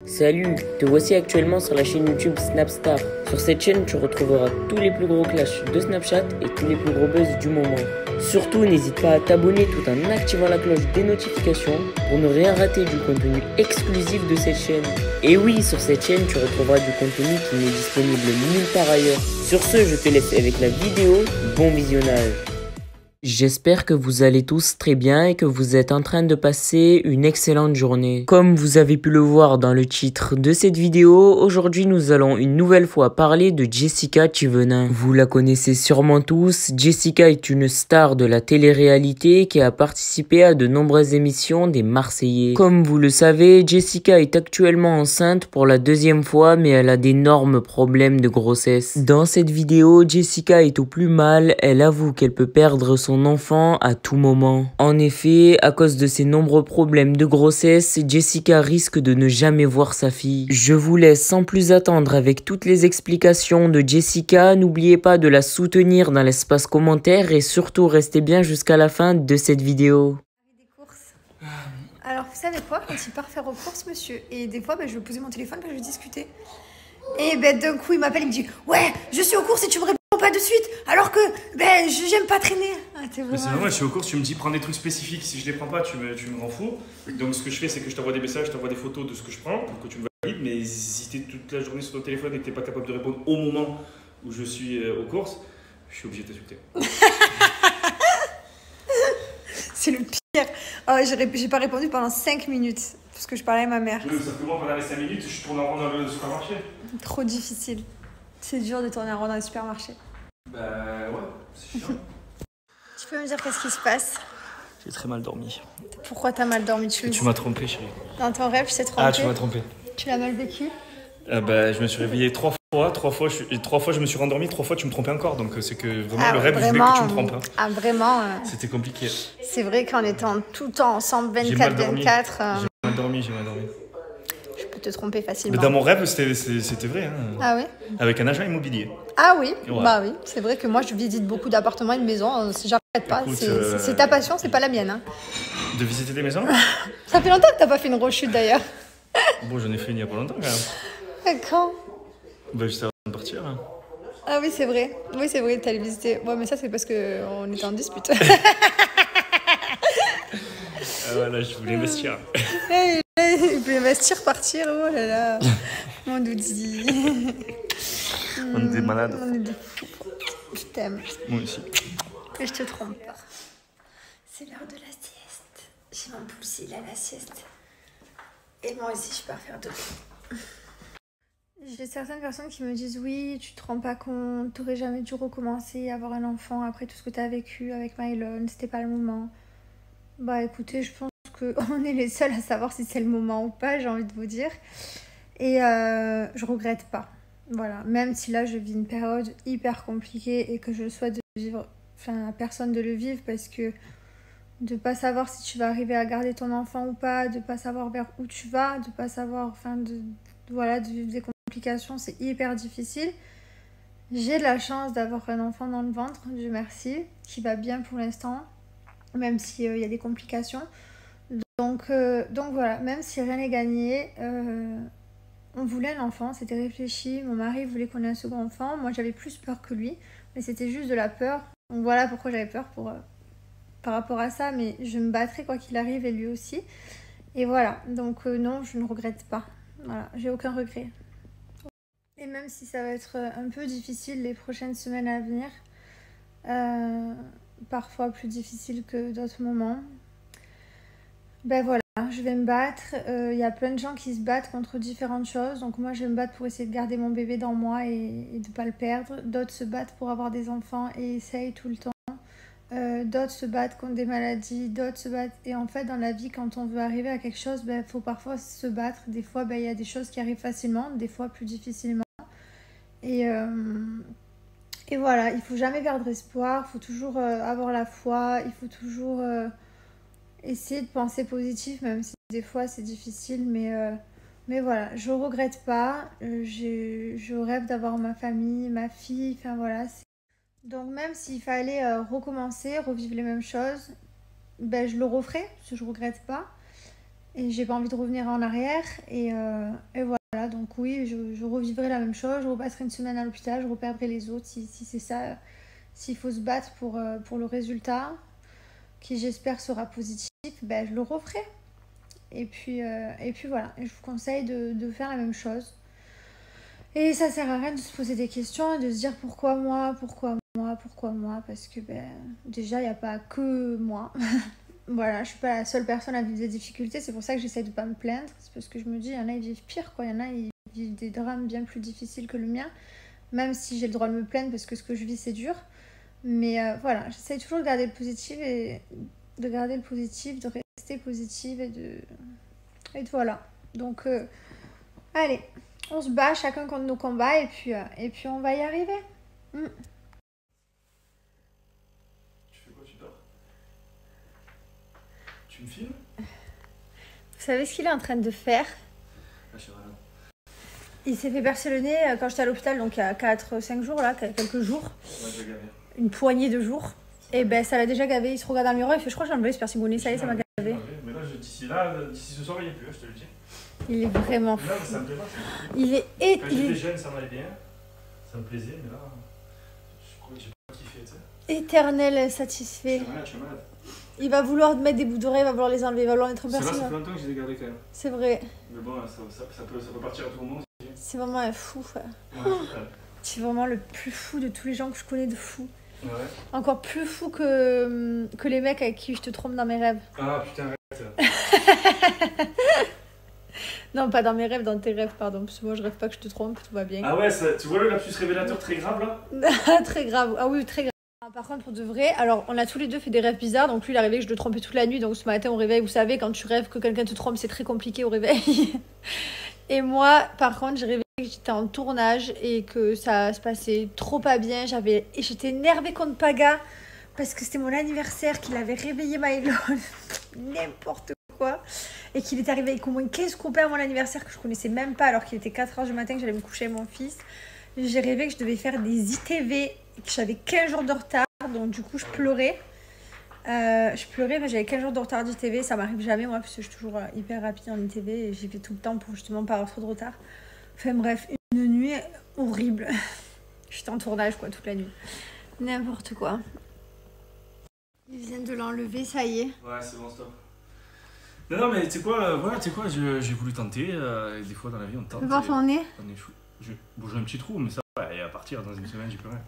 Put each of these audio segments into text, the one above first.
Salut, te voici actuellement sur la chaîne YouTube Snapstar. Sur cette chaîne, tu retrouveras tous les plus gros clashs de Snapchat et tous les plus gros buzz du moment. Surtout, n'hésite pas à t'abonner tout en activant la cloche des notifications pour ne rien rater du contenu exclusif de cette chaîne. Et oui, sur cette chaîne, tu retrouveras du contenu qui n'est disponible nulle part ailleurs. Sur ce, je te laisse avec la vidéo. Bon visionnage. J'espère que vous allez tous très bien et que vous êtes en train de passer une excellente journée. Comme vous avez pu le voir dans le titre de cette vidéo, aujourd'hui nous allons une nouvelle fois parler de Jessica Thivenin. Vous la connaissez sûrement tous, Jessica est une star de la télé-réalité qui a participé à de nombreuses émissions des Marseillais. Comme vous le savez, Jessica est actuellement enceinte pour la deuxième fois mais elle a d'énormes problèmes de grossesse. Dans cette vidéo, Jessica est au plus mal, elle avoue qu'elle peut perdre son enfant à tout moment. En effet, à cause de ses nombreux problèmes de grossesse, Jessica risque de ne jamais voir sa fille. Je vous laisse sans plus attendre avec toutes les explications de Jessica. N'oubliez pas de la soutenir dans l'espace commentaire et surtout restez bien jusqu'à la fin de cette vidéo. Des courses. Alors vous savez quoi, quand il part faire aux courses, monsieur, et des fois je vais poser mon téléphone parce que je discutais. Et d'un coup il m'appelle, il me dit ouais, je suis aux courses et tu me réponds pas de suite, alors que j'aime pas traîner. Ah, c'est normal, je suis aux courses, tu me dis prends des trucs spécifiques, si je les prends pas, tu me rends fou. Donc ce que je fais, c'est que je t'envoie des messages, je t'envoie des photos de ce que je prends pour que tu me valides. Mais si t'es toute la journée sur ton téléphone et que t'es pas capable de répondre au moment où je suis aux courses, je suis obligé de t'insulter. C'est le pire. Oh, j'ai pas répondu pendant 5 minutes parce que je parlais à ma mère. Oui, sauf que moi, pendant les 5 minutes, je tourne en rond dans le supermarché. Trop difficile. C'est dur de tourner en rond dans le supermarché. Bah ouais, c'est chiant. Tu peux me dire qu'est-ce qui se passe? J'ai très mal dormi. Pourquoi t'as mal dormi? Tu m'as trompé, chérie. Dans ton rêve, je t'ai trompé. Ah, tu m'as trompé. Tu l'as mal vécu? Je me suis réveillé 3 fois. 3 fois je me suis rendormi, 3 fois tu me trompais encore. Donc c'est que vraiment le rêve, je voulais que tu me trompes. Hein. Ah vraiment C'était compliqué. C'est vrai qu'en étant tout le temps ensemble 24-24... J'ai mal dormi. Je peux te tromper facilement. Mais dans mon rêve, c'était vrai. Hein. Ah oui? Avec un agent immobilier. Ah oui, ouais. Bah oui. C'est vrai que moi, je visite beaucoup d'appartements et de maisons. J'arrête pas. C'est ta passion, c'est pas la mienne. Hein. De visiter des maisons? Ça fait longtemps que t'as pas fait une rechute d'ailleurs. Bon, j'en ai fait il y a pas longtemps quand même. Quand? J'étais avant de partir. Hein. Ah oui, c'est vrai. Oui, c'est vrai, t'allais visiter. Ouais, mais ça, c'est parce qu'on était en dispute. Voilà, je voulais investir. Il voulait investir, partir. Oh là là. Mon doudi. On est des malades. On est des fous. Je t'aime. Moi aussi. Et je te trompe pas. C'est l'heure de la sieste. J'ai mon poussé là, la sieste. Et moi aussi, je pars faire dodo. J'ai certaines personnes qui me disent oui, tu te rends pas compte, t'aurais jamais dû recommencer à avoir un enfant après tout ce que t'as vécu avec Mylon, c'était pas le moment. Bah écoutez, je pense qu'on est les seuls à savoir si c'est le moment ou pas, j'ai envie de vous dire. Et je regrette pas. Voilà, même si là je vis une période hyper compliquée et que je souhaite de vivre, à personne de le vivre parce que de pas savoir si tu vas arriver à garder ton enfant ou pas, de pas savoir vers où tu vas, de pas savoir, de vivre des complications, c'est hyper difficile. J'ai de la chance d'avoir un enfant dans le ventre, Dieu merci, qui va bien pour l'instant, même s'il y a des complications. Donc voilà, même si rien n'est gagné, on voulait un enfant, c'était réfléchi, mon mari voulait qu'on ait un second enfant, moi j'avais plus peur que lui, mais c'était juste de la peur. Donc voilà pourquoi j'avais peur par rapport à ça, mais je me battrai quoi qu'il arrive et lui aussi. Et voilà, donc non, je ne regrette pas. Voilà, j'ai aucun regret. Et même si ça va être un peu difficile les prochaines semaines à venir, parfois plus difficile que d'autres moments, ben voilà, je vais me battre. Y a plein de gens qui se battent contre différentes choses, donc moi je vais me battre pour essayer de garder mon bébé dans moi et de ne pas le perdre. D'autres se battent pour avoir des enfants et essayent tout le temps. D'autres se battent contre des maladies, d'autres se battent. Et en fait, dans la vie, quand on veut arriver à quelque chose, faut parfois se battre. Des fois, y a des choses qui arrivent facilement, des fois plus difficilement. Et voilà, il faut jamais perdre espoir, il faut toujours avoir la foi, il faut toujours essayer de penser positif, même si des fois c'est difficile. Mais voilà, je regrette pas. Je rêve d'avoir ma famille, ma fille, voilà. Donc même s'il fallait recommencer, revivre les mêmes choses, je le referais, parce que je regrette pas. Et j'ai pas envie de revenir en arrière. Et voilà, donc oui, je revivrai la même chose. Je repasserai une semaine à l'hôpital, je reperdrai les autres si c'est ça. S'il faut se battre pour le résultat, qui j'espère sera positif, ben, je le referai. Et puis voilà, et je vous conseille de faire la même chose. Et ça sert à rien de se poser des questions et de se dire pourquoi moi, parce que ben, déjà, il n'y a pas que moi. Voilà, je suis pas la seule personne à vivre des difficultés, c'est pour ça que j'essaie de pas me plaindre. C'est parce que je me dis, il y en a, ils vivent pire, quoi. Il y en a, ils vivent des drames bien plus difficiles que le mien, même si j'ai le droit de me plaindre parce que ce que je vis, c'est dur. Mais voilà, j'essaie toujours de garder le positif de rester positive et de voilà. Donc, allez, on se bat chacun contre nos combats et puis on va y arriver. Tu fais quoi, tu dors? Tu me filmes? Vous savez ce qu'il est en train de faire? Là, je suis rien. Il s'est fait percer le nez quand j'étais à l'hôpital, donc il y a 4-5 jours, là, quelques jours. Ouais, j'ai gavé. Une poignée de jours. Et ben ça l'a déjà gavé, il se regarde dans le miroir, il fait je crois que j'ai enlevé ce piercing au nez, ça y est, ça m'a gavé. Mais là, d'ici ce soir, il n'y a plus, je te le dis. Il est vraiment fou. Là, ça me plaît pas. Il est Quand j'étais jeune, ça m'allait bien. Ça me plaisait, mais là, je crois que j'ai pas kiffé, tu sais. éternel satisfait. Je suis malade. Il va vouloir mettre des bouts d'oreilles, il va vouloir les enlever, il va vouloir mettre un Ça piercing. fait longtemps que je les ai gardés quand même. C'est vrai. Mais bon, ça peut partir à tout moment. C'est vraiment un fou. Ouais, C'est vraiment le plus fou de tous les gens que je connais de fou. ouais. Encore plus fou que les mecs avec qui je te trompe dans mes rêves. Ah putain, arrête. Non, pas dans mes rêves, dans tes rêves, pardon. Parce que moi, je rêve pas que je te trompe, tout va bien. Ah ouais, tu vois le lapsus révélateur très grave là? Très grave. Ah oui, très grave. Par contre, pour de vrai, alors on a tous les deux fait des rêves bizarres. Donc lui, il est arrivé que je le trompais toute la nuit. Donc ce matin, au réveil, vous savez, quand tu rêves que quelqu'un te trompe, c'est très compliqué au réveil. Et moi, par contre, j'ai rêvé que j'étais en tournage et que ça se passait trop pas bien. Et j'étais énervée contre Paga parce que c'était mon anniversaire, qu'il avait réveillé Mylon. N'importe quoi. Et qu'il est arrivé avec au moins 15 copains à mon anniversaire que je connaissais même pas alors qu'il était 4h du matin que j'allais me coucher avec mon fils. J'ai rêvé que je devais faire des ITV et que j'avais 15 jours de retard. Donc du coup, je pleurais. Mais j'avais 15 jours de retard d'ITV. Ça m'arrive jamais, moi, parce que je suis toujours hyper rapide en ITV. Et j'y vais tout le temps pour justement pas avoir trop de retard. Enfin bref, une nuit horrible. J'étais en tournage, quoi, toute la nuit. N'importe quoi. Ils viennent de l'enlever, ça y est. Ouais, c'est bon, stop. Non, mais tu sais quoi, j'ai voulu tenter. Des fois dans la vie, on tente. Tu veux voir ton nez? On est fou. Bon, j'ai un petit trou, mais ça va. Et à partir dans une semaine, j'ai plus rien.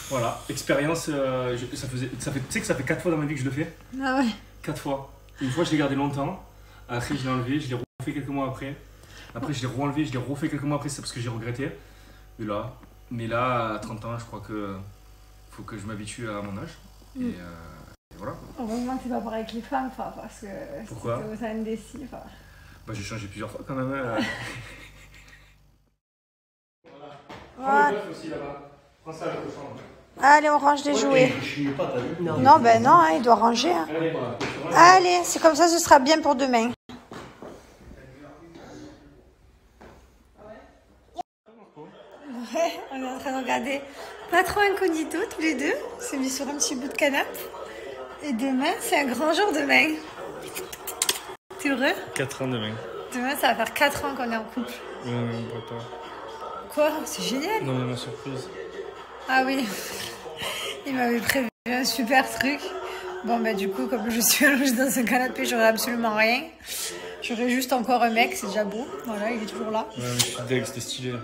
Voilà, expérience. Tu sais que ça fait 4 fois dans ma vie que je le fais. Ah ouais. 4 fois. Une fois, je l'ai gardé longtemps. Après, je l'ai enlevé. Je l'ai refait quelques mois après. Après, je l'ai re-enlevé. Je l'ai refait quelques mois après. C'est parce que j'ai regretté. Mais là, à 30 ans, je crois que faut que je m'habitue à mon âge. Et voilà. Heureusement que c'est pas pareil avec les femmes, parce que pourquoi? c'est aux indécis. Bah, j'ai changé plusieurs fois quand même. Voilà. Le bœuf aussi là-bas. Prends ça à la cochon. Allez, on range les jouets. Non, ben non, il doit ranger. Allez, c'est comme ça, ce sera bien pour demain. Ouais, on est en train de regarder Pas trop incognito tous les deux. On s'est mis sur un petit bout de canapé. Et demain, c'est un grand jour demain. T'es heureux? 4 ans demain. Demain, ça va faire 4 ans qu'on est en couple. Non, on pas. Quoi? C'est génial. Non, mais ma surprise. Ah oui. Il m'avait prévu un super truc. Bon, bah du coup, comme je suis allongée dans un canapé, j'aurais absolument rien. J'aurais juste encore un mec, c'est déjà beau. Voilà, il est toujours là. Ouais, mais je suis deg, c'était stylé.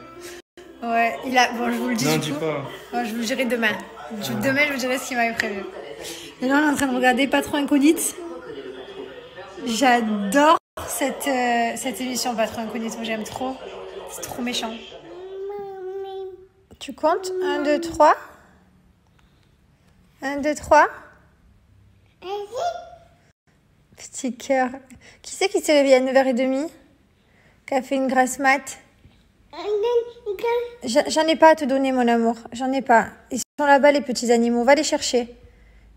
Ouais, il a... Bon, je vous le dis Non, du dis coup. pas. Bon, je vous le dirai demain. Demain, je vous dirai ce qu'il m'avait prévu. Et là, on est en train de regarder Pas trop incognite. J'adore cette émission Pas trop incognite. Moi, j'aime trop. C'est trop méchant. Tu comptes 1, 2, 3. 1, 2, 3. Petit cœur. Qui c'est qui s'est réveillé à 9h30? Qui a fait une grasse mat? J'en ai pas à te donner, mon amour. J'en ai pas. Ils sont là-bas, les petits animaux. Va les chercher.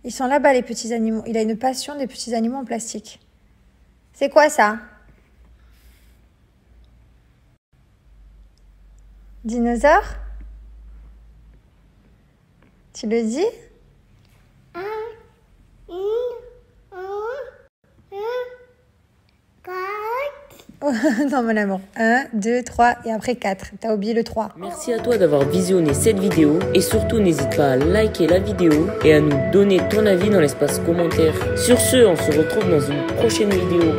Ils sont là-bas, les petits animaux. Il a une passion des petits animaux en plastique. C'est quoi ça? Dinosaure? Tu le dis? Quoi? Non, mon amour. 1, 2, 3 et après 4. T'as oublié le 3. Merci à toi d'avoir visionné cette vidéo et surtout n'hésite pas à liker la vidéo et à nous donner ton avis dans l'espace commentaire. Sur ce, on se retrouve dans une prochaine vidéo.